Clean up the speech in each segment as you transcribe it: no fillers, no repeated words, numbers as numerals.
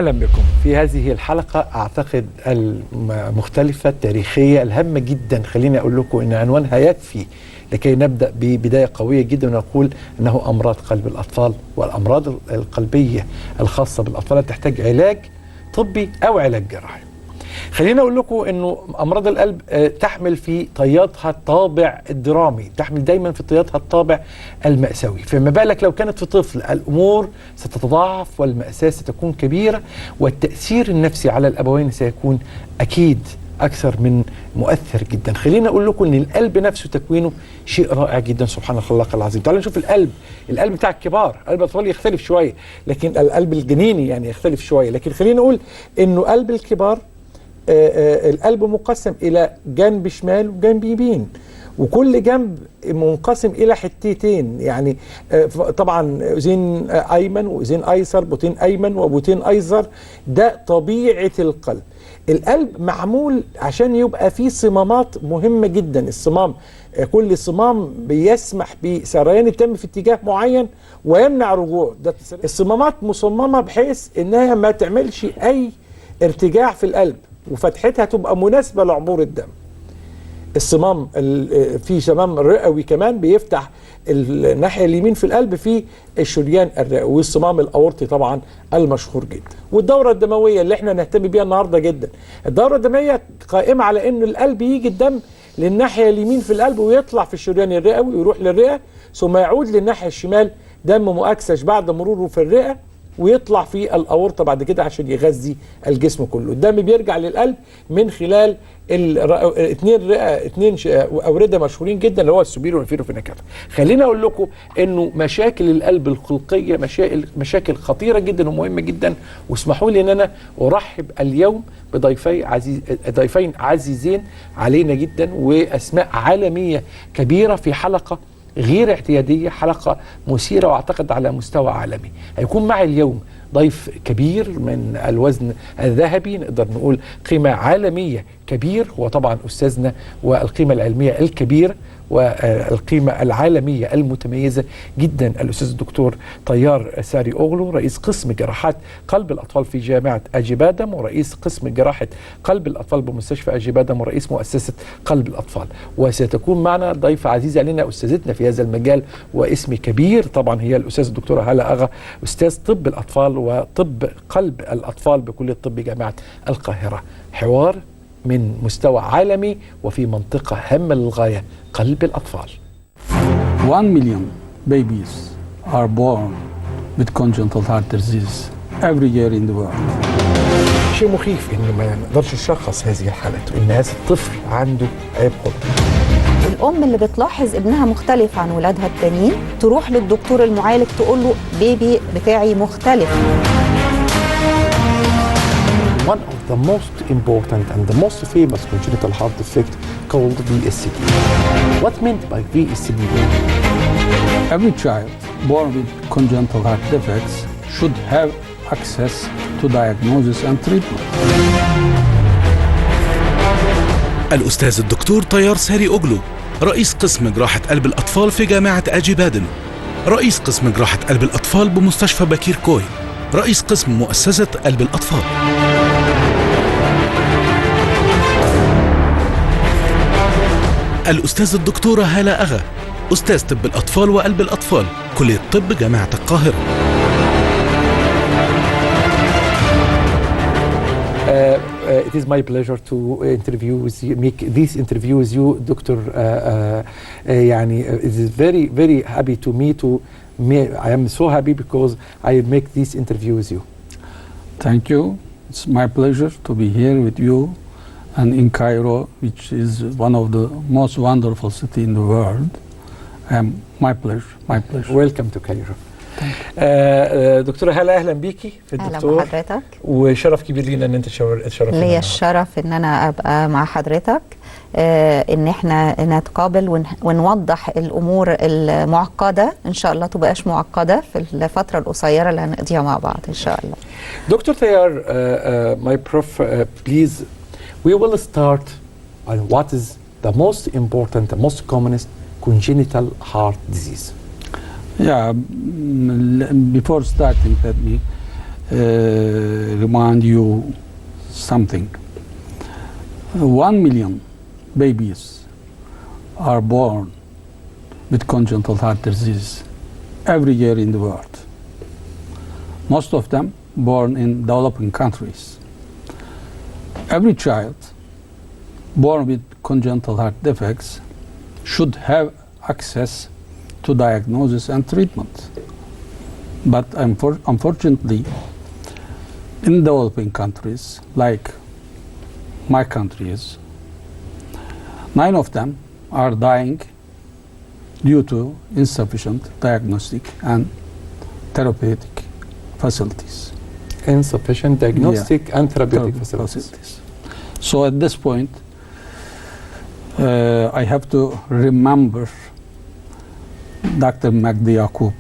أهلا بكم في هذه الحلقة أعتقد المختلفة التاريخية الهامة جدا. خليني أقول لكم أن عنوانها يكفي لكي نبدأ ببداية قوية جدا ونقول أنه أمراض قلب الأطفال والأمراض القلبية الخاصة بالأطفال تحتاج علاج طبي أو علاج جراحي. خلينا أقول لكم أنه أمراض القلب تحمل في طياتها الطابع الدرامي، تحمل دايما في طياتها الطابع المأساوي، فما بالك لو كانت في طفل الأمور ستتضاعف والمأساة ستكون كبيرة والتأثير النفسي على الأبوين سيكون أكيد أكثر من مؤثر جدا. خلينا أقول لكم أن القلب نفسه تكوينه شيء رائع جدا سبحان الخلاق العظيم. تعالوا نشوف القلب بتاع الكبار، قلب الأطفال يختلف شوية، لكن القلب الجنيني يعني يختلف شوية، لكن خلينا نقول أنه قلب الكبار القلب مقسم إلى جنب شمال وجنب يمين، وكل جنب منقسم إلى حتتين، يعني طبعا أذين أيمن وأذين أيسر، بطين أيمن وبطين أيسر، ده طبيعة القلب. القلب معمول عشان يبقى فيه صمامات مهمة جدا. الصمام كل صمام بيسمح بسريان الدم في اتجاه معين ويمنع رجوعه. الصمامات مصممة بحيث إنها ما تعملش أي ارتجاع في القلب وفتحتها تبقى مناسبة لعبور الدم. الصمام في صمام رئوي كمان بيفتح الناحية اليمين في القلب في الشريان الرئوي، والصمام الأورطي طبعا المشهور جدا. والدورة الدموية اللي احنا نهتم بيها النهاردة جدا، الدورة الدموية قائمة على ان القلب يجي الدم للناحية اليمين في القلب ويطلع في الشريان الرئوي ويروح للرئة، ثم يعود للناحية الشمال دم مؤكسج بعد مروره في الرئة ويطلع في الأورطة بعد كده عشان يغذي الجسم كله. الدم بيرجع للقلب من خلال اتنين أوردة مشهورين جدا اللي هو السوبيرو والانفيرو فينا كافا. خلينا أقول لكم إنه مشاكل القلب الخلقية مشاكل خطيرة جدا ومهمة جدا، واسمحوا لي إن أنا أرحب اليوم ضيفين عزيزين علينا جدا وأسماء عالمية كبيرة في حلقة غير اعتيادية، حلقة مثيرة واعتقد على مستوى عالمي. هيكون معي اليوم ضيف كبير من الوزن الذهبي، نقدر نقول قيمة عالمية كبير، هو طبعا أستاذنا والقيمة العلمية الكبيرة والقيمة العالمية المتميزة جدا الأستاذ الدكتور طيار ساري أوغلو، رئيس قسم جراحات قلب الأطفال في جامعة أجيبادم، ورئيس قسم جراحة قلب الأطفال بمستشفى أجيبادم، ورئيس مؤسسة قلب الأطفال. وستكون معنا ضيفة عزيزة علينا أستاذتنا في هذا المجال واسم كبير طبعا، هي الأستاذ الدكتورة هالة أغا، أستاذ طب الأطفال وطب قلب الأطفال بكلية طب جامعة القاهرة. حوار من مستوى عالمي وفي منطقة هامة للغاية، قلب الأطفال. 1 million babies are born with congenital heart disease every year in the world. شيء مخيف إنه ما نقدرش نشخص هذه الحالات وإن هذا الطفل عنده عيب خلقي. الأم اللي بتلاحظ ابنها مختلف عن ولادها التانيين تروح للدكتور المعالج تقول له بيبي بتاعي مختلف. One of the most important and the most famous congenital heart defect called VSD. What meant by VSD? Every child born with congenital heart defects should have access to diagnosis and treatment. الأستاذ الدكتور طيار ساري أوغلو، رئيس قسم جراحة قلب الأطفال في جامعة أجيبادم، رئيس قسم جراحة قلب الأطفال بمستشفى بكير كوي، رئيس قسم مؤسسة قلب الأطفال. الأستاذ الدكتورة هالة أغا، أستاذ طب الأطفال وقلب الأطفال، كلية طب جامعة القاهرة. It is my pleasure to make this interview with you, Doctor. يعني it is very happy to meet you. I am so happy because I make this interview with you. Thank you. It's my pleasure to be here with you and in Cairo, which is one of the most wonderful cities in the world. My pleasure. Welcome to Cairo. دكتورة هالة، اهلا بيكي في الدكتور. اهلا بحضرتك، وشرف كبير لينا ان انت تشرفنا. ليا الشرف ان انا ابقى مع حضرتك، ان احنا نتقابل ونوضح الامور المعقده، ان شاء الله تبقاش معقده في الفتره القصيره اللي هنقضيها مع بعض ان شاء الله. دكتور طيار, my prof, please, we will start on what is the most important, the most commonest congenital heart disease. Yeah, before starting, let me remind you something. 1 million babies are born with congenital heart disease every year in the world. Most of them born in developing countries. Every child born with congenital heart defects should have access to diagnosis and treatment. But unfortunately, in developing countries, like my country is, 9 of them are dying due to insufficient diagnostic and therapeutic facilities. Insufficient diagnostic and therapeutic facilities. So at this point, I have to remember Dr. Magdi Yaqub,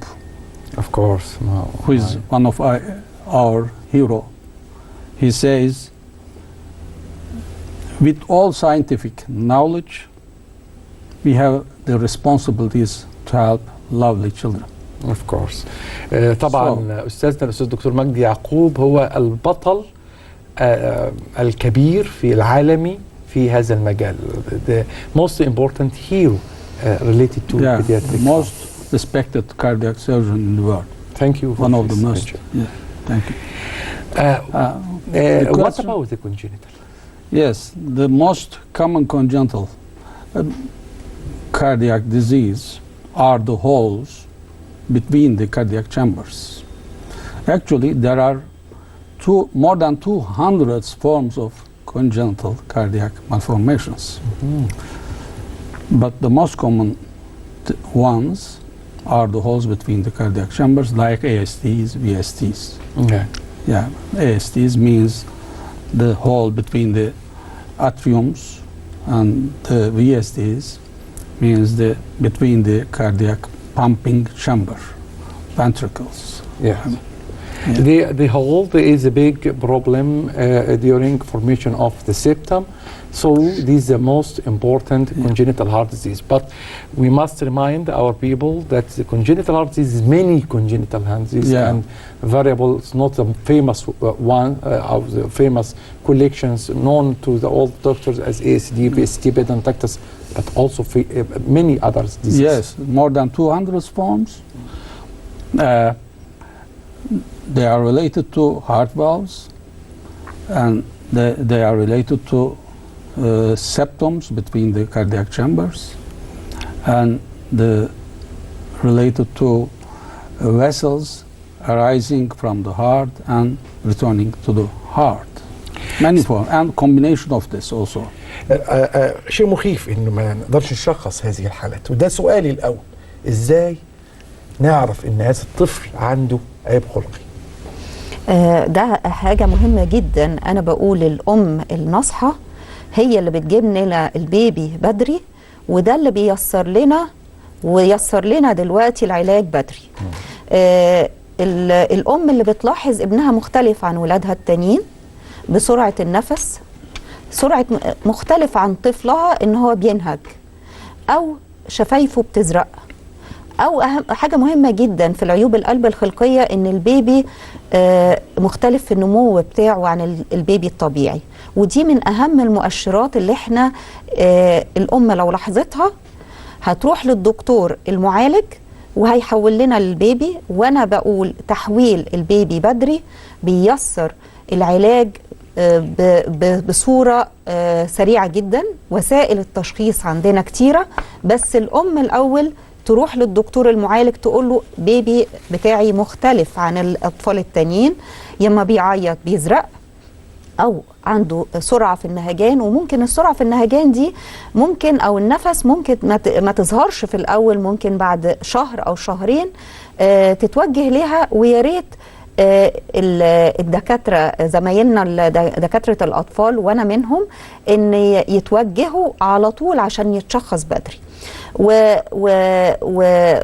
Of course. who is one of our hero. He says, with all scientific knowledge, we have the responsibilities to help lovely children. Of course. طبعا أستاذنا الأستاذ دكتور مجدي يعقوب هو البطل الكبير في العالمي في هذا المجال. The most important hero related to pediatrics. Most respected cardiac surgeon in the world. Thank you. One of the most. Yeah, thank you. What about the congenital? Yes, the most common congenital cardiac disease are the holes between the cardiac chambers. Actually, there are more than 200 forms of congenital cardiac malformations. But the most common ones are the holes between the cardiac chambers, like ASTs, VSTs. Okay. Yeah, ASTs means the hole between the atriums, and the VSTs means between the cardiac pumping chamber, ventricles. Yeah. The hole is a big problem during formation of the septum. So this is the most important congenital heart disease. But we must remind our people that the congenital heart disease is many congenital heart disease and variable. It's not a famous one of the famous collections known to the old doctors as ASD, VST, pedantectus, but also many other diseases. Yes, more than 200 forms. They are related to heart valves, and they are related to septums between the cardiac chambers, and related to vessels arising from the heart and returning to the heart. Many forms, and combination of this also. شيء مخيف انه ما نقدرش نشخص هذه الحالات، وده سؤالي الاول، ازاي نعرف ان هذا الطفل عنده عيب خلقي؟ ده حاجة مهمة جدا. أنا بقول الأم الناصحة هي اللي بتجيب لنا البيبي بدري، وده اللي ويسر لنا دلوقتي العلاج بدري. الأم اللي بتلاحظ ابنها مختلف عن ولادها التانيين بسرعة النفس، سرعة مختلف عن طفلها إن هو بينهج أو شفايفه بتزرق، أو أهم حاجة مهمة جدا في العيوب القلب الخلقية إن البيبي مختلف في النمو بتاعه عن البيبي الطبيعي، ودي من أهم المؤشرات اللي احنا الأم لو لاحظتها هتروح للدكتور المعالج وهيحول لنا البيبي. وأنا بقول تحويل البيبي بدري بيسر العلاج بصورة سريعة جدا. وسائل التشخيص عندنا كتيرة، بس الأم الأول تروح للدكتور المعالج تقول له بيبي بتاعي مختلف عن الأطفال التانيين، يما بيعيط بيزرق أو عنده سرعة في النهجان. وممكن السرعة في النهجان دي ممكن أو النفس ممكن ما تظهرش في الأول، ممكن بعد شهر أو شهرين تتوجه لها. ويا ريت الدكاترة زمايلنا دكاترة الأطفال وأنا منهم إن يتوجهوا على طول عشان يتشخص بدري.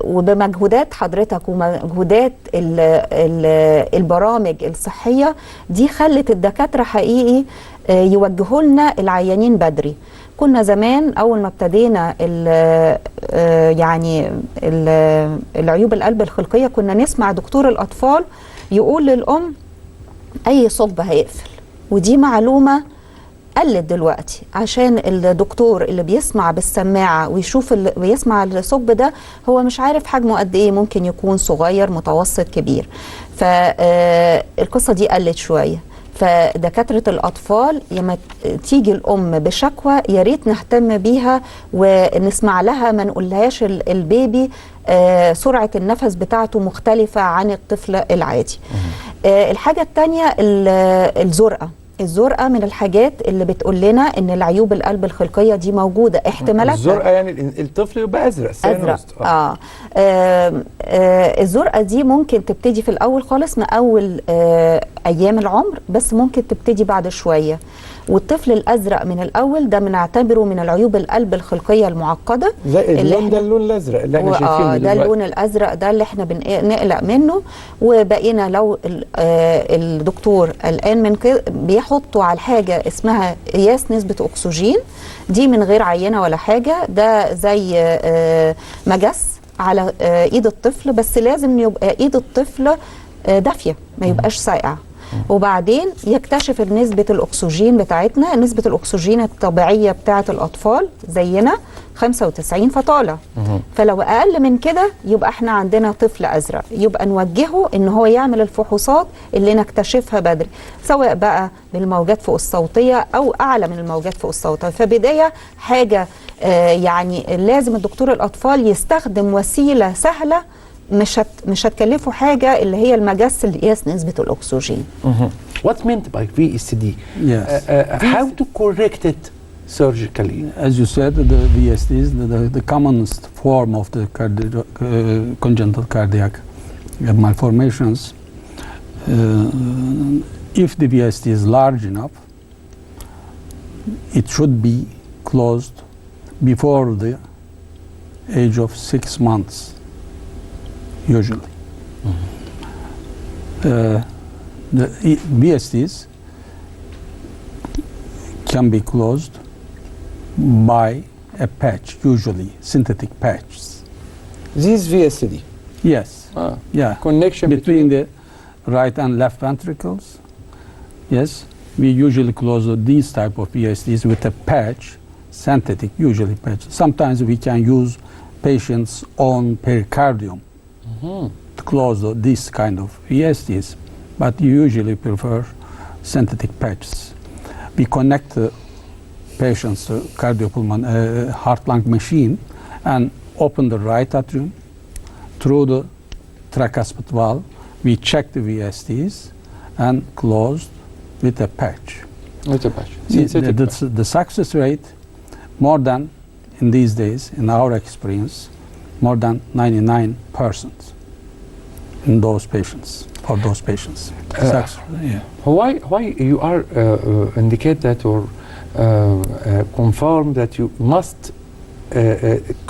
وبمجهودات حضرتك ومجهودات البرامج الصحية دي خلت الدكاترة حقيقي يوجهوا لنا العيانين بدري. كنا زمان أول ما ابتدينا العيوب القلب الخلقية كنا نسمع دكتور الأطفال يقول للأم اي ثقب هيقفل، ودي معلومه قلت دلوقتي عشان الدكتور اللي بيسمع بالسماعه ويشوف ويسمع الثقب ده هو مش عارف حجمه قد ايه، ممكن يكون صغير متوسط كبير. فالقصه دي قلت شويه. فدكاتره الاطفال لما تيجي الام بشكوى يا ريت نهتم بيها ونسمع لها، ما نقولهاش البيبي سرعه النفس بتاعته مختلفه عن الطفل العادي. الحاجه الثانيه الزرقاء من الحاجات اللي بتقول لنا ان العيوب القلب الخلقيه دي موجوده، احتمالاتها. الزرقاء يعني الطفل يبقى ازرق. الزرقاء دي ممكن تبتدي في الاول خالص من اول ايام العمر، بس ممكن تبتدي بعد شويه. والطفل الازرق من الاول ده بنعتبره من العيوب القلب الخلقيه المعقده. زي اللون ده، اللون الازرق اللي احنا شايفينه ده اللون الازرق ده اللي احنا بنقلق منه. وبقينا لو الدكتور قلقان من كده بيحطوا على حاجه اسمها قياس نسبه اكسجين، دي من غير عينه ولا حاجه، ده زي مجس على ايد الطفل، بس لازم يبقى ايد الطفل دافيه ما يبقاش ساقعه. وبعدين يكتشف نسبة الأكسجين بتاعتنا. نسبة الأكسجين الطبيعية بتاعت الأطفال زينا 95 فطالع، فلو أقل من كده يبقى احنا عندنا طفل أزرق، يبقى نوجهه إن هو يعمل الفحوصات اللي نكتشفها بدري، سواء بقى بالموجات فوق الصوتية أو أعلى من الموجات فوق الصوتية. فبداية حاجة يعني لازم الدكتور الأطفال يستخدم وسيلة سهلة مش هتكلفه حاجه، اللي هي المجس اللي قياس نسبه الاكسجين. What's meant by VSD? Yes. How to correct it surgically? As you said, the VSDs, the commonest form of the congenital cardiac malformations. If the VSD is large enough, it should be closed before the age of 6 months. Usually, the VSDs can be closed by a patch, usually synthetic patches. This VSD? Yes. Yeah. Connection between the right and left ventricles. Yes, we usually close these type of VSDs with a patch, synthetic, usually patch. Sometimes we can use patient's own pericardium to close this kind of VSDs, but you usually prefer synthetic patches. We connect the patient's cardiopulmonary heart-lung machine and open the right atrium through the tricuspid valve. We check the VSDs and close with a patch. With a patch. The success rate, more than in these days, in our experience, more than 99% in those patients, for those patients. Why you are indicate that or confirm that you must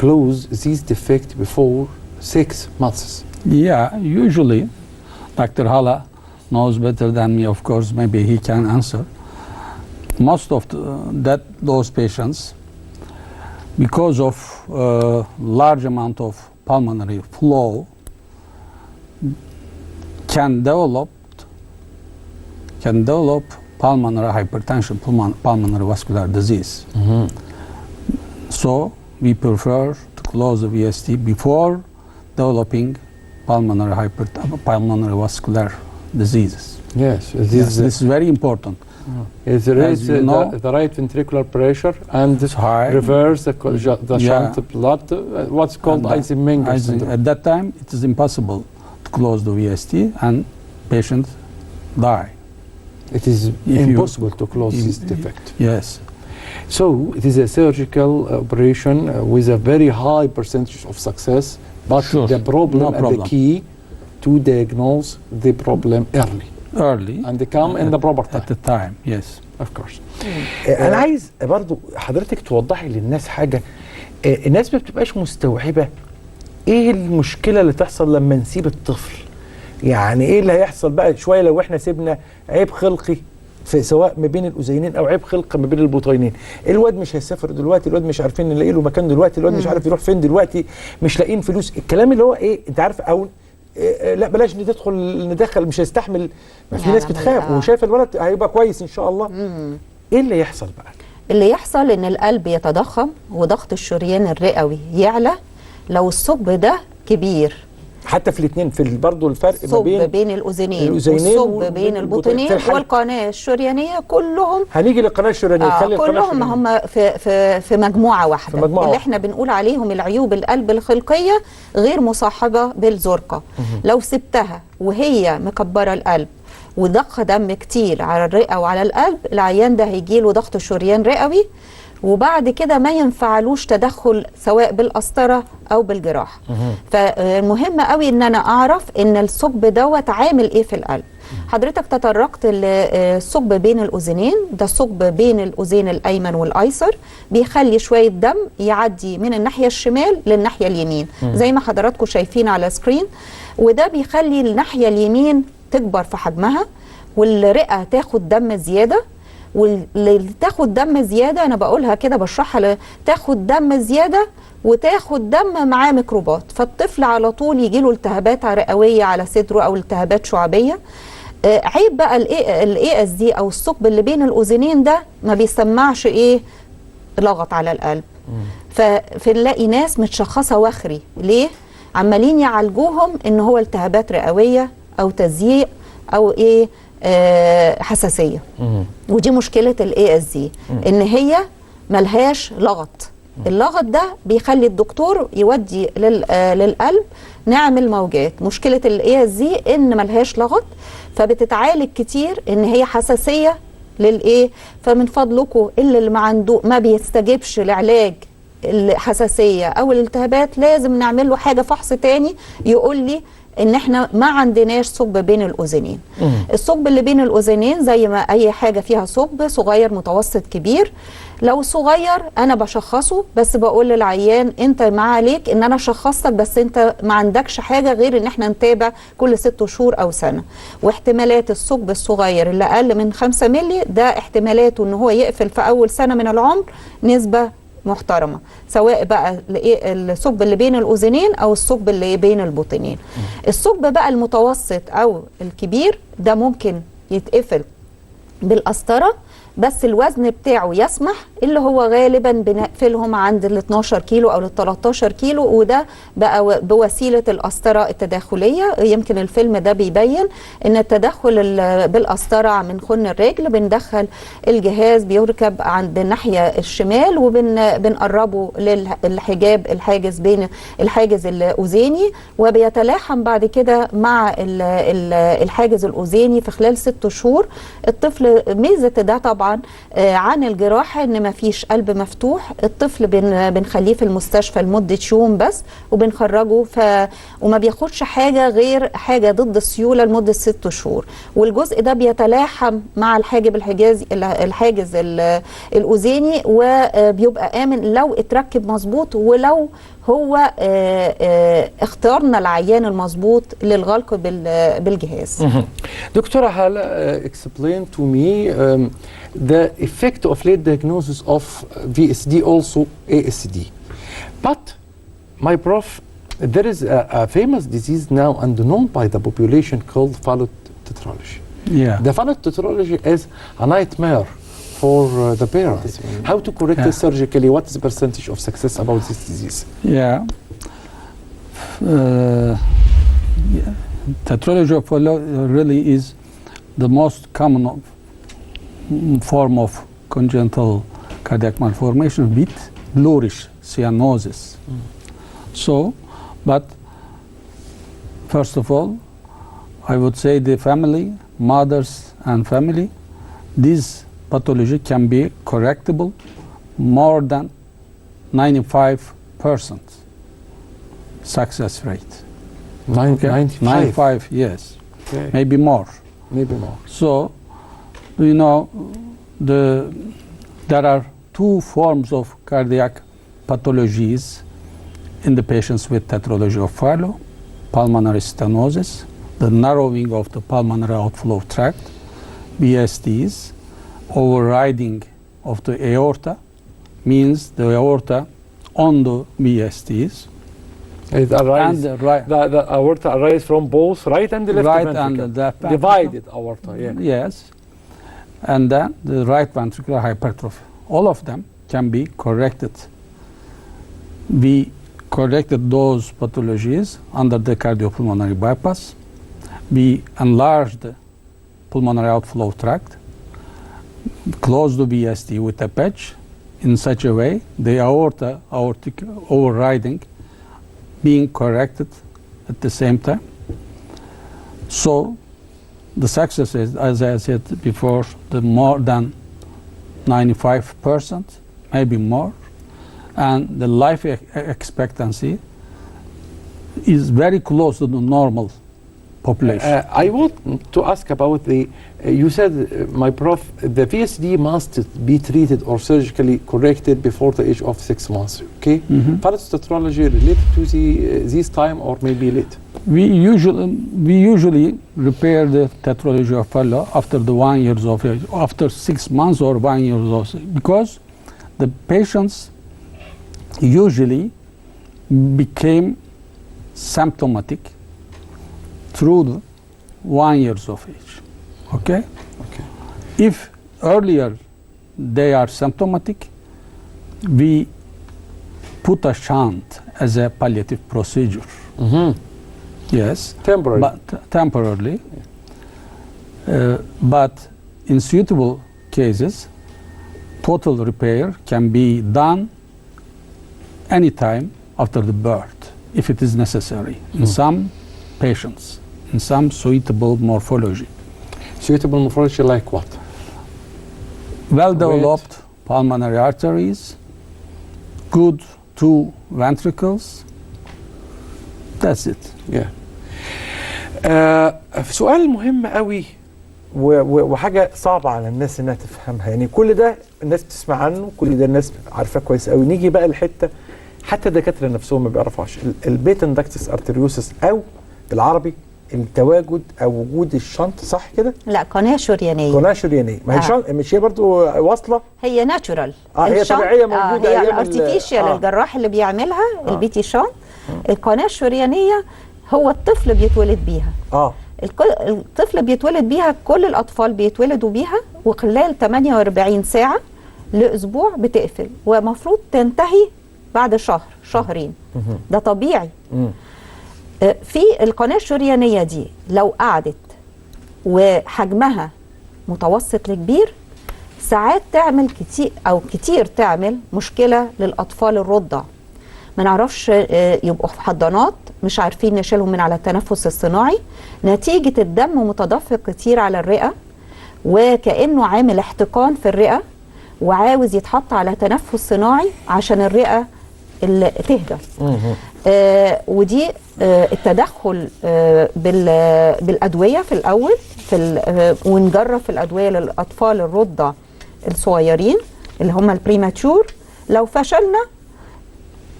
close this defect before 6 months? Yeah, usually, Dr. Hala knows better than me, of course, maybe he can answer. Most of those patients, because of large amount of pulmonary flow, can develop pulmonary hypertension, pulmonary vascular disease. So we prefer to close the VSD before developing pulmonary vascular diseases. Yes, this is very important. There is the right ventricular pressure and high. Reverse the shunt blood, what's called Eisenmenger syndrome. At that time, it is impossible to close the VSD and patients die. It is impossible to close this defect. Yes. So it is a surgical operation with a very high percentage of success, but the problem and the key to diagnose the problem early and they come in the proper time. At the time, yes. Of course. أنا عايز برضو حضرتك توضحي للناس حاجة. الناس ما بتبقاش مستوعبة ايه المشكلة اللي تحصل لما نسيب الطفل. يعني ايه اللي هيحصل بقى شوية لو احنا سيبنا عيب خلقي في سواء ما بين الاذينين او عيب خلقي ما بين البطينين. الواد مش هيسافر دلوقتي، الواد مش عارفين نلاقي له مكان دلوقتي، الواد مش عارف يروح فين دلوقتي، مش لاقيين فلوس، الكلام اللي هو ايه انت عارف، او لا بلاش ندخل مش هيستحمل. ما في لا، ناس لا، بتخاف وشايف الولد هيبقى كويس ان شاء الله. ايه اللي يحصل بقى؟ اللي يحصل ان القلب يتضخم وضغط الشريان الرئوي يعلى لو الثقب ده كبير. حتى في الاثنين في برضه الفرق ما الثقب بين الاذنين والثقب بين البطنين والقناه الشريانيه كلهم. هنيجي للقناه الشريانيه خلي كلهم هم في مجموعه واحده، اللي احنا بنقول عليهم العيوب القلب الخلقيه غير مصاحبه بالزرقه. لو سبتها وهي مكبره القلب وضخ دم كتير على الرئه وعلى القلب، العيان ده هيجيله ضغط شريان رئوي، وبعد كده ما ينفعلوش تدخل سواء بالقسطره او بالجراحه. فمهم قوي ان انا اعرف ان الثقب دوت عامل ايه في القلب. حضرتك تطرقت للثقب بين الاذنين، ده ثقب بين الاذين الايمن والايسر، بيخلي شويه دم يعدي من الناحيه الشمال للناحيه اليمين زي ما حضراتكم شايفين على سكرين، وده بيخلي الناحيه اليمين تكبر في حجمها والرئه تاخد دم زياده. واللي تاخد دم زياده انا بقولها كده بشرحها، تاخد دم زياده وتاخد دم معاه ميكروبات، فالطفل على طول يجي له التهابات رئويه على صدره او التهابات شعبيه. عيب بقى الاي اس دي او الثقب اللي بين الاذنين ده ما بيسمعش لغط على القلب. فنلاقي ناس متشخصه وخري ليه؟ عمالين يعالجوهم ان هو التهابات رئويه او تزييق او حساسيه. ودي مشكله الاي اس دي ان هي ملهاش لغط. اللغط ده بيخلي الدكتور يودي للقلب نعمل موجات. مشكله الاي اس دي ان ملهاش لغط، فبتتعالج كتير ان هي حساسيه فمن فضلكم اللي ما بيستجيبش لعلاج الحساسيه او الالتهابات لازم نعمل له حاجه فحص تاني يقول لي ان احنا ما عندناش ثقب بين الاذنين. الثقب اللي بين الاذنين زي ما اي حاجه فيها ثقب صغير متوسط كبير. لو صغير انا بشخصه، بس بقول للعيان انت ما عليك ان انا شخصتك، بس انت ما عندكش حاجه غير ان احنا نتابع كل 6 شهور او سنه. واحتمالات الثقب الصغير اللي اقل من 5 مللي ده احتمالاته ان هو يقفل في اول سنه من العمر نسبه محترمه، سواء بقى الثقب اللي بين الاذنين او الثقب اللي بين البطنين. الثقب بقى المتوسط او الكبير ده ممكن يتقفل بالقسطره، بس الوزن بتاعه يسمح، اللي هو غالبا بنقفلهم عند ال 12 كيلو او ال 13 كيلو، وده بقى بوسيله القسطره التداخليه. يمكن الفيلم ده بيبين ان التدخل بالقسطره من خن الرجل، بندخل الجهاز بيركب عند الناحيه الشمال وبنقربه للحجاب الحاجز بين الحاجز الاذيني، وبيتلاحم بعد كده مع الحاجز الاذيني في خلال 6 شهور. الطفل ميزه ده طبعا عن الجراحه ان ما فيش قلب مفتوح. الطفل بنخليه في المستشفى لمده يوم بس وبنخرجه، وما بياخدش حاجه غير حاجه ضد السيوله لمده 6 شهور. والجزء ده بيتلاحم مع الحاجز الاذيني وبيبقى امن لو اتركب مظبوط، ولو هو اختارنا العيان المظبوط للغلق بالجهاز. دكتورة هالة, explain to me the effect of late diagnosis of VSD, also ASD. But my prof, there is a famous disease now and known by the population called fallot tetralogy. Yeah. The fallot tetralogy is a nightmare for the parents. How to correct it surgically? What is the percentage of success about this disease? Yeah. Tetralogy of Fallot really is the most common form of congenital cardiac malformation with bluish cyanosis. So, but first of all, I would say the family, mothers and family, this pathology can be correctable more than 95% success rate. 95, yes. Okay. Maybe more. Maybe more. So, you know, there are 2 forms of cardiac pathologies in the patients with tetralogy of Fallot: pulmonary stenosis, the narrowing of the pulmonary outflow tract, BSDs, overriding of the aorta, means the aorta on the BSDs, It arises, And the aorta arises from both right and the left right ventricle. and the left ventricle. Divided aorta, yeah. Yes. And then the right ventricular hypertrophy. All of them can be corrected. We corrected those pathologies under the cardiopulmonary bypass. We enlarged the pulmonary outflow tract, closed the VSD with a patch in such a way the aortic overriding being corrected at the same time. So the success is, as I said before, the more than 95%, maybe more, and the life expectancy is very close to the normal population. I want to ask about the, you said, my prof, the VSD must be treated or surgically corrected before the age of 6 months, okay? Pulse tetralogy related to this time or maybe late? We usually repair the tetralogy of fellow after the 1 year of age, after 6 months or 1 year of age, because the patients usually became symptomatic through the 1 year of age. Okay? Okay. If earlier they are symptomatic, we put a shunt as a palliative procedure. Yes. Temporary. But temporarily. But in suitable cases, total repair can be done anytime after the birth, if it is necessary, in some patients, in some suitable morphology. Suitable morphology like what? Well-developed pulmonary arteries, good 2 ventricles. That's it. Yeah. سؤال مهم قوي وحاجه صعبه على الناس انها تفهمها، يعني كل ده الناس بتسمع عنه، كل ده الناس عارفاه كويس قوي. نيجي بقى الحته حتى الدكاتره نفسهم ما بيعرفوهاش، البيتن داكتس ارتريوسس، او بالعربي التواجد او وجود الشنط، صح كده؟ لا، قناه شريانيه. قناه شريانيه، ما هي شنط، مش هي برضه واصله؟ هي ناتشورال. هي طبيعيه موجوده. هي الارتفيشال الجراح اللي بيعملها البيتي شنط. القناه الشريانيه هو الطفل بيتولد بيها. الطفل بيتولد بيها، كل الاطفال بيتولدوا بيها، وخلال 48 ساعه لاسبوع بتقفل، ومفروض تنتهي بعد شهرين. ده طبيعي. في القناه الشريانيه دي لو قعدت وحجمها متوسط لكبير، ساعات تعمل كتير تعمل مشكله للاطفال الرضع. ما نعرفش يبقوا في حضانات، مش عارفين نشيلهم من على التنفس الصناعي نتيجة الدم متدفق كتير على الرئة، وكأنه عامل احتقان في الرئة وعاوز يتحط على تنفس صناعي عشان الرئة اللي تهدى. ودي التدخل بالأدوية في الأول، ونجرب في الأدوية للأطفال الرضع الصغيرين اللي هم البريماتشور. لو فشلنا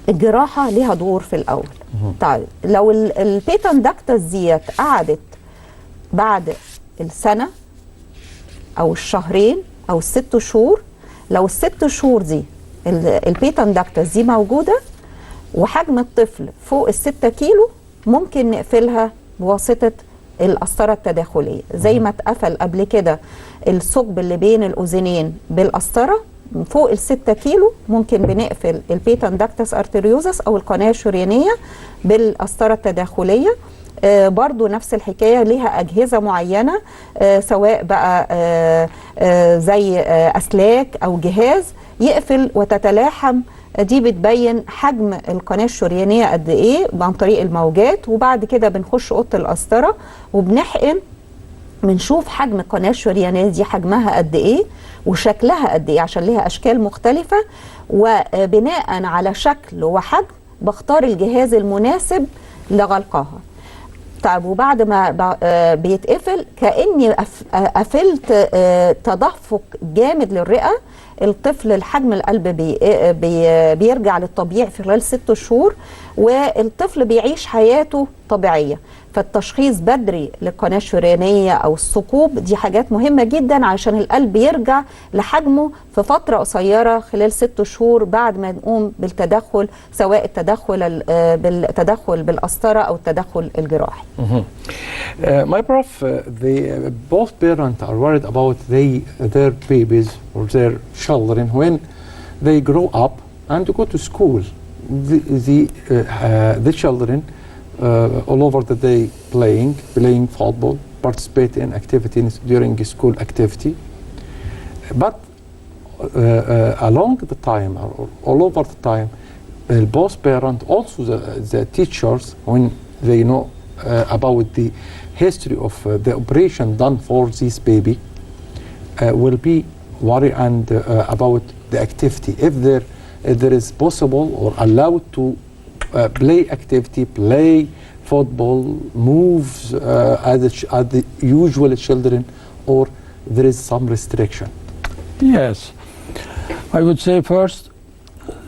الجراحة ليها دور في الأول. طيب لو البيتن داكتس ديت قعدت بعد السنة أو الشهرين أو ال6 شهور، لو ال6 شهور دي البيتن داكتس دي موجودة وحجم الطفل فوق ال6 كيلو، ممكن نقفلها بواسطة القسطرة التداخلية، زي ما اتقفل قبل كده الثقب اللي بين الأذنين بالقسطرة. فوق ال6 كيلو ممكن بنقفل البيتن داكتس ارتريوزس او القناه الشريانيه بالقسطره التداخليه. برضو نفس الحكايه، ليها اجهزه معينه، سواء بقى زي اسلاك او جهاز يقفل وتتلاحم. دي بتبين حجم القناه الشريانيه قد ايه عن طريق الموجات، وبعد كده بنخش اوضه القسطره وبنحقن، بنشوف حجم القناه الشريانيه دي حجمها قد ايه وشكلها قد ايه، عشان ليها اشكال مختلفه، وبناء على شكل وحجم بختار الجهاز المناسب لغلقها. طيب وبعد ما بيتقفل كاني قفلت تدفق جامد للرئه، الطفل الحجم القلب بيرجع للطبيعي في خلال 6 شهور، والطفل بيعيش حياته طبيعية. فالتشخيص بدري للقناة الشريانية أو الثقوب دي حاجات مهمة جدا عشان القلب يرجع لحجمه في فترة قصيرة خلال 6 شهور بعد ما نقوم بالتدخل، سواء بالتدخل بالقسطرة أو التدخل الجراحي. My prof, both parents are worried about their babies or their children when they grow up and go to school. The children all over the day playing football, participate in activities during school activity. But along the time, or all over the time, both parents, also the teachers, when they know about the history of the operation done for this baby, will be worried and about the activity. If there is possible or allowed to play activity, play football, moves as the usual children, or there is some restriction? Yes. I would say first,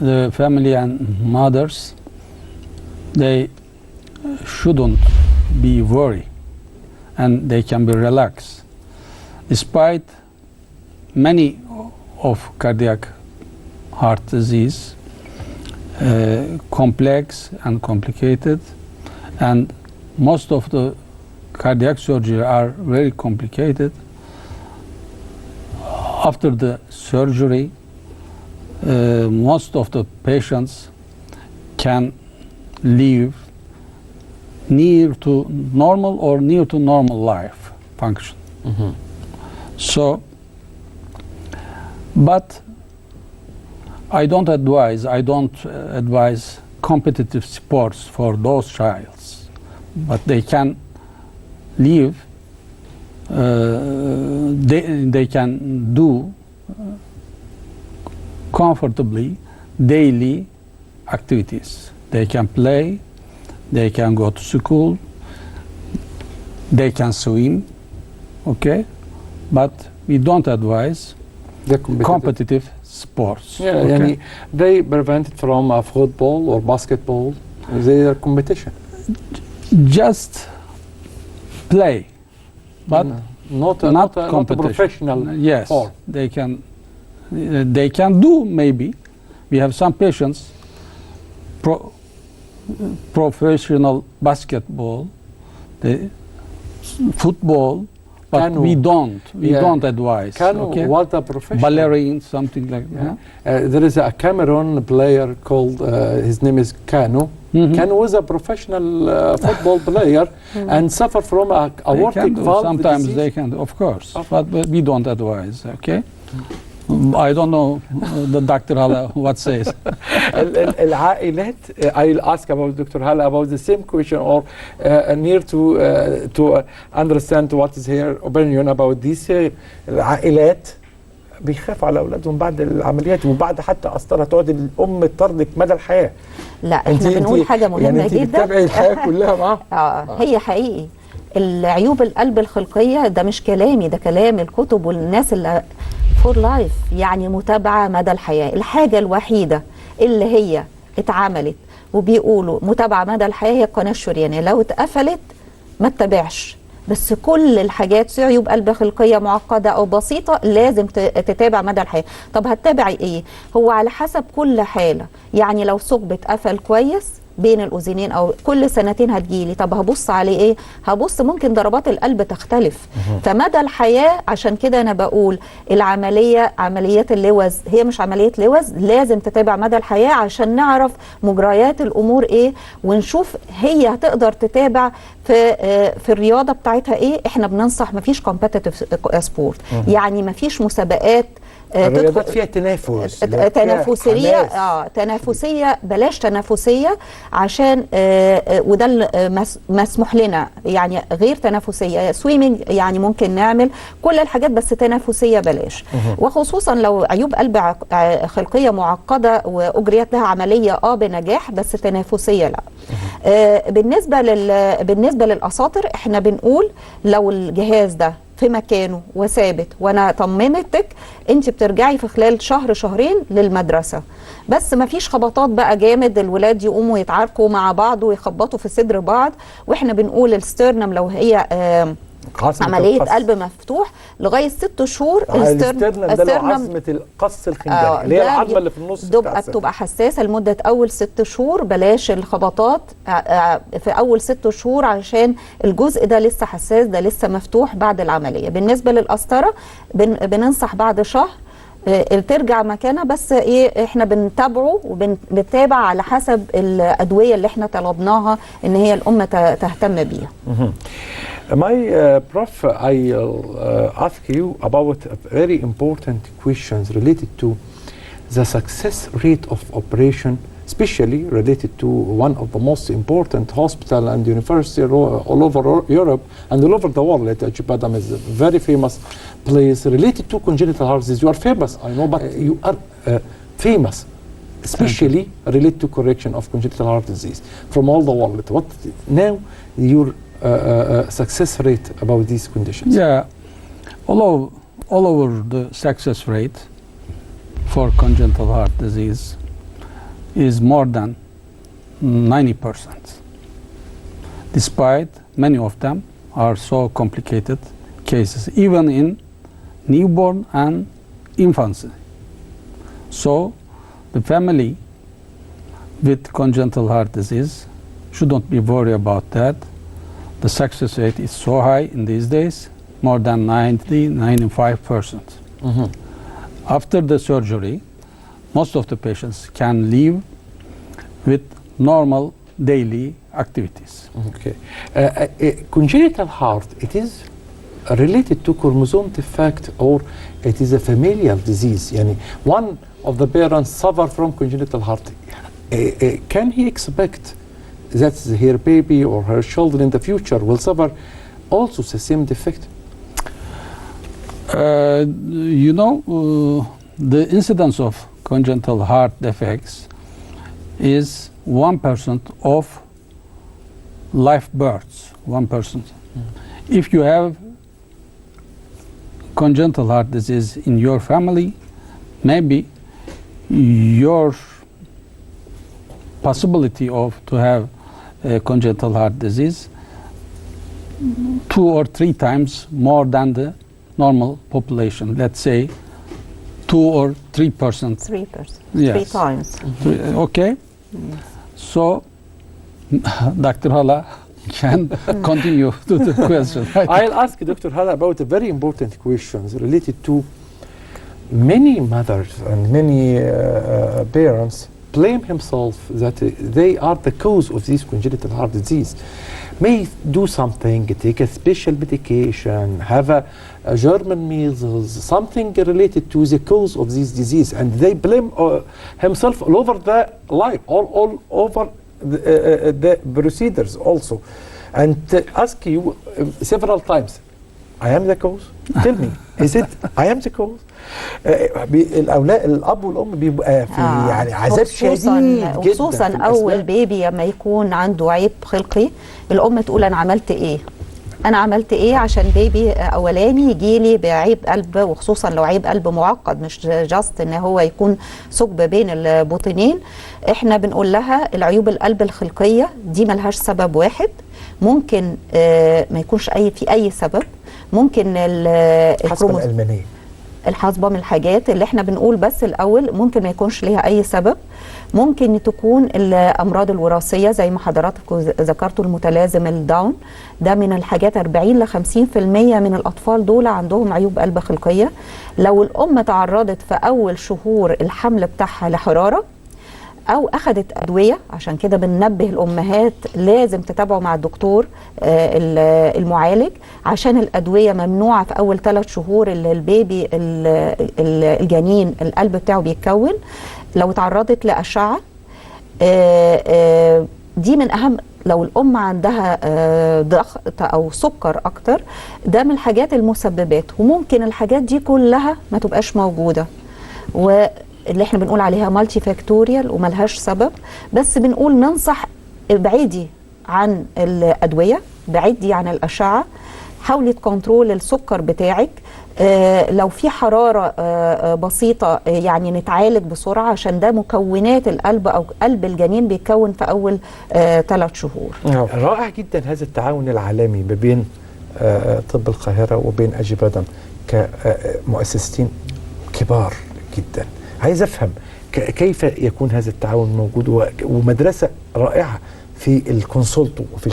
the family and mothers, they shouldn't be worried and they can be relaxed. Despite many of cardiac heart disease, complex and complicated, and most of the cardiac surgery are very complicated. After the surgery, most of the patients can live near to normal or near to normal life function. So, but I don't advise competitive sports for those childs, but they can live, they can do comfortably daily activities. They can play, they can go to school, they can swim, okay? But we don't advise competitive sports. Yeah, okay? يعني they prevent it from football or basketball, their competition. Just play, but not a professional yes, form. they can do maybe. We have some patients professional basketball, football, but Canoe. we don't advise. Canoe okay? was a professional. Ballerine, something like that. There is a Cameroon player called, his name is Canoe. Canoe was a professional football player and suffer from a aortic valve Sometimes disease. they can, of course, but we don't advise, okay? I don't know the Dr. Hala what says. العائلات, I'll ask about Dr. Hala about the same question or near to understand what is her opinion about this. العائلات بيخاف على اولادهم بعد العمليات وبعد حتى قسطره تقعد الام تطردك مدى الحياه. لا احنا بنقول حاجه مهمه يعني جدا. بتتابعي الحياه كلها معاهم. هي حقيقي العيوب القلب الخلقيه ده مش كلامي، ده كلام الكتب والناس اللي فور لايف، يعني متابعه مدى الحياه. الحاجه الوحيده اللي هي اتعملت وبيقولوا متابعه مدى الحياه هي القناه الشريانيه، لو اتقفلت ما تتابعش. بس كل الحاجات عيوب قلب خلقيه معقده او بسيطه لازم تتابع مدى الحياه. طب هتتابعي ايه؟ هو على حسب كل حاله، يعني لو ثقب اتقفل كويس بين الاذنين او كل سنتين هتجيلي، طب هبص عليه ايه؟ هبص ممكن ضربات القلب تختلف. فمدى الحياه عشان كده انا بقول العمليه عمليات اللوز هي مش عمليه لوز، لازم تتابع مدى الحياه عشان نعرف مجريات الامور ايه ونشوف هي هتقدر تتابع في الرياضه بتاعتها ايه. احنا بننصح مفيش كومبيتيتيف سبورت، يعني مفيش مسابقات الرياضات فيها تنافس، تنافسيه تنافسيه، بلاش تنافسيه عشان وده مسموح لنا، يعني غير تنافسيه سويمنج يعني ممكن نعمل كل الحاجات بس تنافسيه بلاش. وخصوصا لو عيوب قلب خلقيه معقده واجريت لها عمليه بنجاح بس تنافسيه لا. بالنسبه للاساطر احنا بنقول لو الجهاز ده في مكانه وثابت وانا طمنتك، انت بترجعي في خلال شهر شهرين للمدرسه. بس ما فيش خبطات بقى جامد، الولاد يقوموا يتعاركوا مع بعض ويخبطوا في صدر بعض. واحنا بنقول الستيرنم لو هي عمليه قلب مفتوح لغايه 6 شهور. الستيرنم ده عظمه القص الخنجري اللي هي العظمه اللي في النص بتبقى حساسه لمده اول 6 شهور. بلاش الخبطات في اول 6 شهور علشان الجزء ده لسه حساس، ده لسه مفتوح بعد العمليه. بالنسبه للقسطره بننصح بعد شهر ترجع مكانها، بس ايه احنا بنتابعه وبنتابع على حسب الادويه اللي احنا طلبناها ان هي الام تهتم بيها. My Prof, I'll ask you about very important questions related to the success rate of operation, especially related to one of the most important hospital and university all over Europe and all over the world. Acıbadem is a very famous place related to congenital heart disease. You are famous, I know, but you are famous, especially related to correction of congenital heart disease from all the world. What now your success rate about these conditions? Yeah, all over the success rate for congenital heart disease is more than 90%. Despite many of them are so complicated cases, even in newborn and infancy. So the family with congenital heart disease shouldn't be worried about that. The success rate is so high in these days, more than 90-95%. After the surgery, most of the patients can live with normal daily activities. Okay. Congenital heart, it is related to chromosome defect or it is a familial disease? Yani one of the parents suffer from congenital heart. Can he expect that her baby or her children in the future will suffer also the same defect? The incidence of congenital heart defects is 1% of live births, 1%. If you have congenital heart disease in your family, maybe your possibility to have congenital heart disease 2 or 3 times more than the normal population. Let's say 2 or 3%. 3%. Yes. 3 times. Okay. So, Dr. Hala can continue to the question. I'll ask Dr. Hala about a very important questions related to many mothers and many parents blame himself that they are the cause of this congenital heart disease. May do something, take a special medication, have a German measles, something related to the cause of this disease, and they blame himself all over the life, all over the procedures also. And ask you several times, I am the cause? Tell me, is it I am the cause? الاب والام بيبقى في يعني عذاب شديد جدا، خصوصا اول بيبي لما يكون عنده عيب خلقي. الام تقول انا عملت ايه؟ انا عملت ايه عشان بيبي اولاني يجي لي بعيب قلب، وخصوصا لو عيب قلب معقد مش جاست ان هو يكون ثقب بين البطنين. احنا بنقول لها العيوب القلب الخلقيه دي ملهاش سبب واحد، ممكن ما يكونش في اي سبب. ممكن الحصبه الالمانيه، الحصبة من الحاجات اللي احنا بنقول بس الأول ممكن ما يكونش ليها أي سبب. ممكن تكون الأمراض الوراثية زي ما حضراتكم ذكرتوا، المتلازم الداون ده من الحاجات. 40 ل 50% من الأطفال دول عندهم عيوب قلب خلقية. لو الأم تعرضت في أول شهور الحمل بتاعها لحرارة أو أخذت أدوية، عشان كده بننبه الأمهات لازم تتابعوا مع الدكتور المعالج، عشان الأدوية ممنوعة في أول 3 شهور اللي البيبي الجنين القلب بتاعه بيتكون. لو تعرضت لأشعة دي من أهم. لو الأم عندها ضغط أو سكر أكتر، ده من الحاجات المسببات. وممكن الحاجات دي كلها ما تبقاش موجودة، اللي احنا بنقول عليها مالتي فاكتوريال وملهاش سبب. بس بنقول ننصح ابعدي عن الأدوية، بعدي عن الأشعة، حاولي تكنترول السكر بتاعك. لو في حرارة بسيطة يعني نتعالج بسرعة، عشان ده مكونات القلب أو قلب الجنين بيتكون في أول 3 شهور. رائع جدا هذا التعاون العالمي ما بين طب القاهرة وبين أجيبادن كمؤسستين كبار جدا. عايز أفهم كيف يكون هذا التعاون موجود، ومدرسة رائعة في الكونسولتو وفي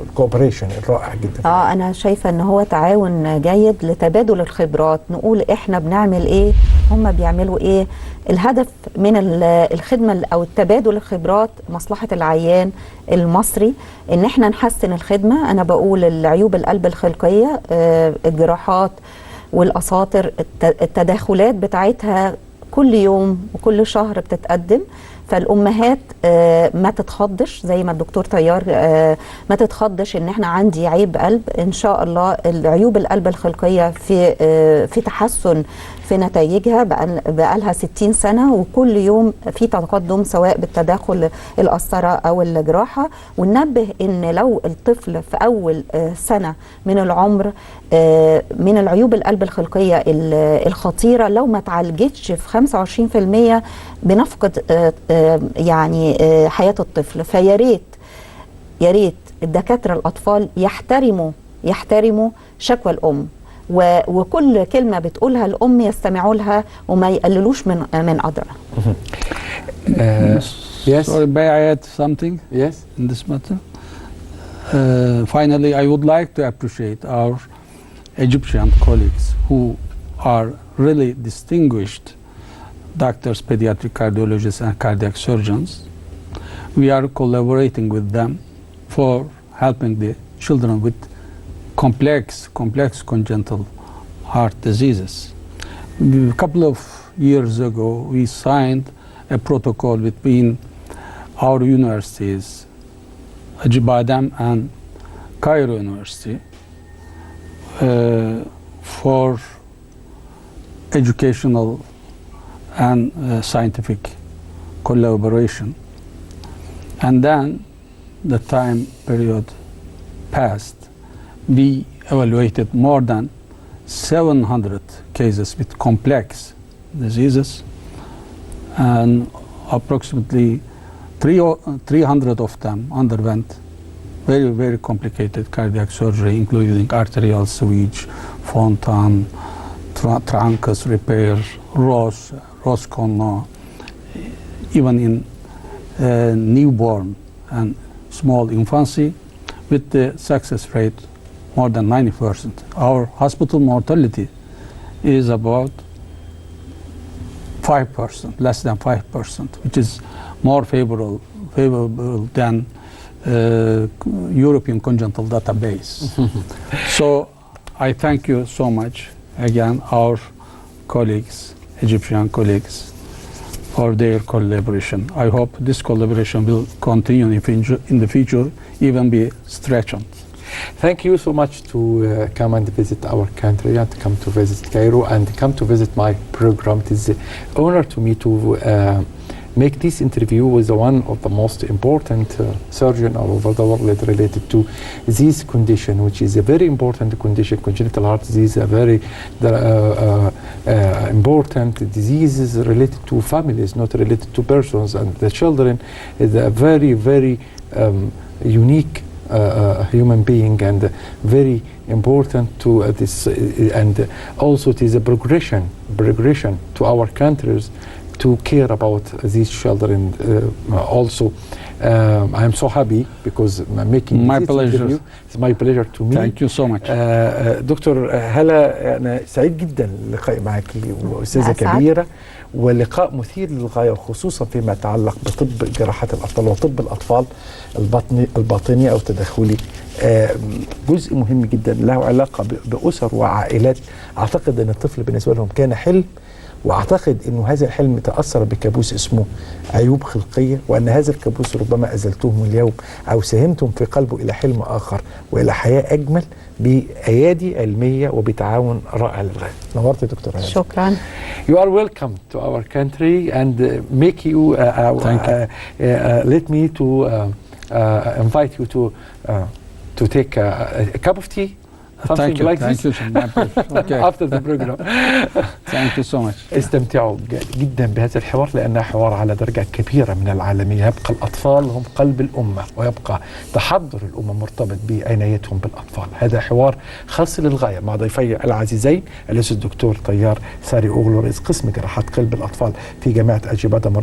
الكوبريشن الرائع جدا. انا شايفه ان هو تعاون جيد لتبادل الخبرات، نقول احنا بنعمل ايه، هم بيعملوا ايه. الهدف من الخدمه او التبادل الخبرات مصلحه العيان المصري، ان احنا نحسن الخدمه. انا بقول العيوب القلب الخلقيه، الجراحات والاساطر، التداخلات بتاعتها كل يوم وكل شهر بتتقدم. فالامهات ما تتخضش زي ما الدكتور طيار ما تتخضش ان احنا عندي عيب قلب. ان شاء الله العيوب القلب الخلقيه في تحسن في نتائجها بقى لها 60 سنه، وكل يوم في تقدم سواء بالتداخل القسطره او الجراحه. وننبه ان لو الطفل في اول سنه من العمر من العيوب القلب الخلقيه الخطيره، لو ما تعالجتش في 25% بنفقد يعني حياة الطفل. فيا ريت الدكاترة الأطفال يحترموا شكوى الأم، وكل كلمة بتقولها الأم يستمعوا لها وما يقللوش من قدرها. Yes. Sorry, may I add something? Yes. In this matter? Finally, I would like to appreciate our Egyptian colleagues who are really distinguished doctors, pediatric cardiologists, and cardiac surgeons. We are collaborating with them for helping the children with complex congenital heart diseases. A couple of years ago, we signed a protocol between our universities, Acıbadem and Cairo University, for educational and scientific collaboration. And then the time period passed. We evaluated more than 700 cases with complex diseases, and approximately 300 of them underwent very complicated cardiac surgery, including arterial switch, fontan, truncus repair, Ross Conno, even in newborn and small infancy, with the success rate more than 90%. Our hospital mortality is about 5%, less than 5%, which is more favorable than European congenital database. So I thank you so much again, our colleagues, Egyptian colleagues, for their collaboration. I hope this collaboration will continue in the future, even be strengthened. Thank you so much to come and visit our country, and come to visit Cairo, and come to visit my program. It is an honor to me to make this interview with one of the most important surgeon all over the world related to this condition, which is a very important condition. Congenital heart disease, a very important diseases related to families, not related to persons. And the children is a very unique human being, and very important to this. And also it is a progression to our countries to care about these children. Also, I'm so happy because I'm making this interview. It's my pleasure to me. Thank you so much. دكتور هلا، أنا سعيد جدا اللقاء معك وأستاذة كبيرة، ولقاء مثير للغاية، وخصوصا فيما يتعلق بطب جراحات الأطفال وطب الأطفال الباطني أو التدخلي. جزء مهم جدا له علاقة بأسر وعائلات. أعتقد أن الطفل بالنسبة لهم كان حلم، واعتقد انه هذا الحلم تاثر بكابوس اسمه عيوب خلقيه، وان هذا الكابوس ربما ازلتوه اليوم او ساهمتم في قلبه الى حلم اخر والى حياه اجمل بايادي علميه وبتعاون رائع للغايه. نورت دكتور. شكرا. You are welcome to our country, and make you let me to invite you to take a cup of tea. something like Thank this you so much. Okay. after the program. Thank you so much. استمتعوا جدا بهذا الحوار لأنه حوار على درجة كبيرة من العالمية. يبقى الأطفال هم قلب الأمة، ويبقى تحضر الأمة مرتبط بعنايتهم بالأطفال. هذا حوار خاص للغاية مع ضيفي العزيزين الأستاذ الدكتور طيار ساري أوغلو، رئيس قسم جراحات قلب الأطفال في جامعة أجيبادم،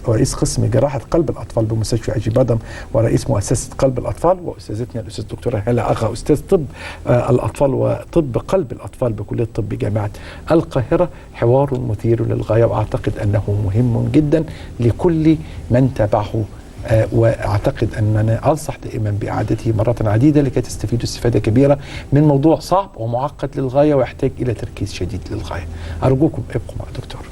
ورئيس قسم جراحة قلب الأطفال بمستشفى أجيبادم، ورئيس مؤسسة قلب الأطفال، وأستاذتنا الأستاذ الدكتورة هلا أغا، أستاذ طب الأطفال وطب قلب الأطفال بكلية الطب بجامعة القاهرة. حوار مثير للغاية، وأعتقد أنه مهم جدا لكل من تابعه. وأعتقد أننا أنصح دائما بإعادته مرة عديدة لكي تستفيدوا استفادة كبيرة من موضوع صعب ومعقد للغاية ويحتاج إلى تركيز شديد للغاية. أرجوكم ابقوا مع دكتور.